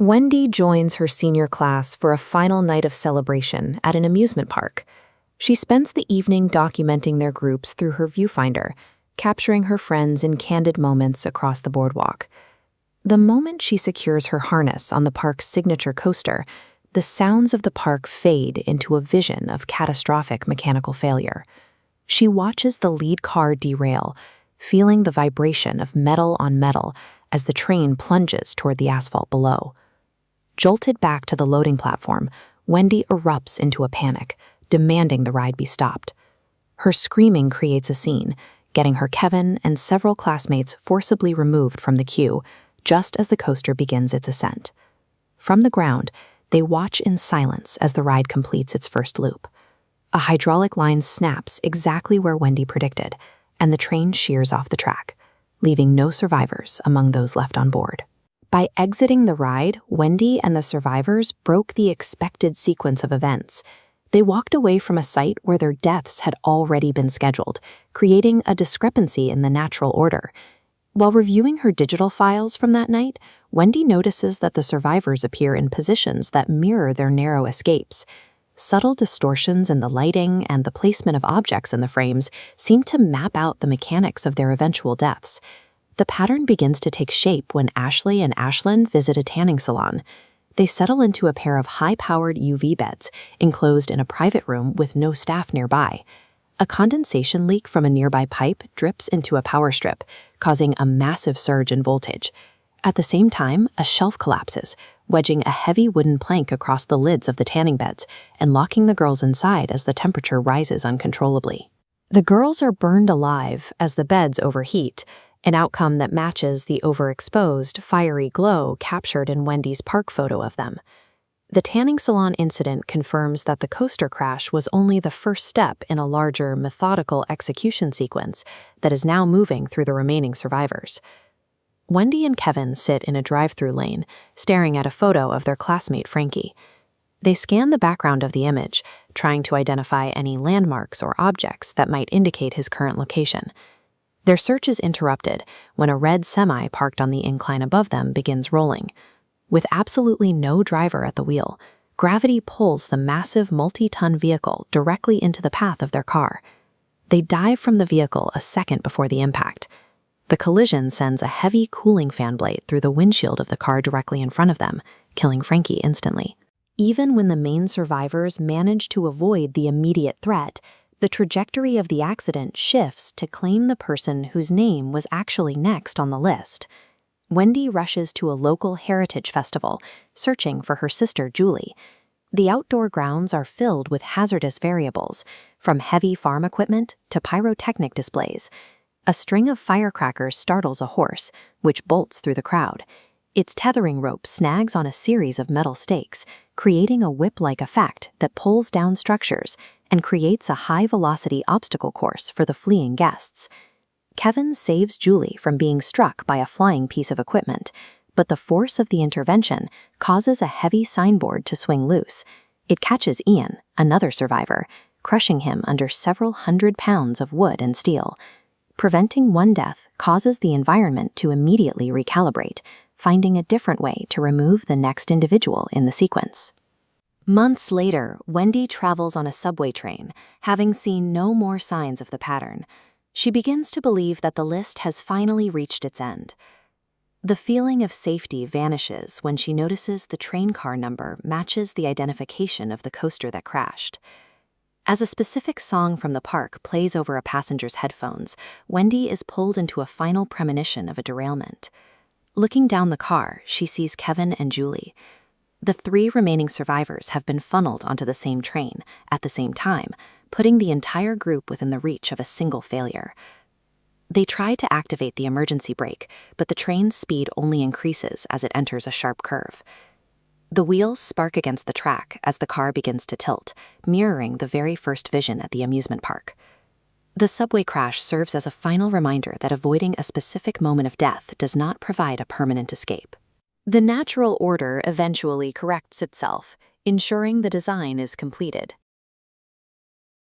Wendy joins her senior class for a final night of celebration at an amusement park. She spends the evening documenting their groups through her viewfinder, capturing her friends in candid moments across the boardwalk. The moment she secures her harness on the park's signature coaster, the sounds of the park fade into a vision of catastrophic mechanical failure. She watches the lead car derail, feeling the vibration of metal on metal as the train plunges toward the asphalt below. Jolted back to the loading platform, Wendy erupts into a panic, demanding the ride be stopped. Her screaming creates a scene, getting her Kevin and several classmates forcibly removed from the queue just as the coaster begins its ascent. From the ground, they watch in silence as the ride completes its first loop. A hydraulic line snaps exactly where Wendy predicted, and the train shears off the track, leaving no survivors among those left on board. By exiting the ride, Wendy and the survivors broke the expected sequence of events. They walked away from a site where their deaths had already been scheduled, creating a discrepancy in the natural order. While reviewing her digital files from that night, Wendy notices that the survivors appear in positions that mirror their narrow escapes. Subtle distortions in the lighting and the placement of objects in the frames seem to map out the mechanics of their eventual deaths. The pattern begins to take shape when Ashley and Ashlyn visit a tanning salon. They settle into a pair of high-powered UV beds, enclosed in a private room with no staff nearby. A condensation leak from a nearby pipe drips into a power strip, causing a massive surge in voltage. At the same time, a shelf collapses, wedging a heavy wooden plank across the lids of the tanning beds and locking the girls inside as the temperature rises uncontrollably. The girls are burned alive as the beds overheat, an outcome that matches the overexposed, fiery glow captured in Wendy's park photo of them. The tanning salon incident confirms that the coaster crash was only the first step in a larger, methodical execution sequence that is now moving through the remaining survivors. Wendy and Kevin sit in a drive-through lane, staring at a photo of their classmate Frankie. They scan the background of the image, trying to identify any landmarks or objects that might indicate his current location. Their search is interrupted when a red semi parked on the incline above them begins rolling. With absolutely no driver at the wheel, gravity pulls the massive multi-ton vehicle directly into the path of their car. They dive from the vehicle a second before the impact. The collision sends a heavy cooling fan blade through the windshield of the car directly in front of them, killing Frankie instantly. Even when the main survivors manage to avoid the immediate threat, the trajectory of the accident shifts to claim the person whose name was actually next on the list. Wendy rushes to a local heritage festival, searching for her sister Julie. The outdoor grounds are filled with hazardous variables, from heavy farm equipment to pyrotechnic displays. A string of firecrackers startles a horse, which bolts through the crowd. Its tethering rope snags on a series of metal stakes, creating a whip-like effect that pulls down structures and creates a high-velocity obstacle course for the fleeing guests. Kevin saves Julie from being struck by a flying piece of equipment, but the force of the intervention causes a heavy signboard to swing loose. It catches Ian, another survivor, crushing him under several 100 pounds of wood and steel. Preventing one death causes the environment to immediately recalibrate, finding a different way to remove the next individual in the sequence. Months later, Wendy travels on a subway train, having seen no more signs of the pattern. She begins to believe that the list has finally reached its end. The feeling of safety vanishes when she notices the train car number matches the identification of the coaster that crashed. As a specific song from the park plays over a passenger's headphones, Wendy is pulled into a final premonition of a derailment. Looking down the car, she sees Kevin and Julie. The 3 remaining survivors have been funneled onto the same train at the same time, putting the entire group within the reach of a single failure. They try to activate the emergency brake, but the train's speed only increases as it enters a sharp curve. The wheels spark against the track as the car begins to tilt, mirroring the very first vision at the amusement park. The subway crash serves as a final reminder that avoiding a specific moment of death does not provide a permanent escape. The natural order eventually corrects itself, ensuring the design is completed.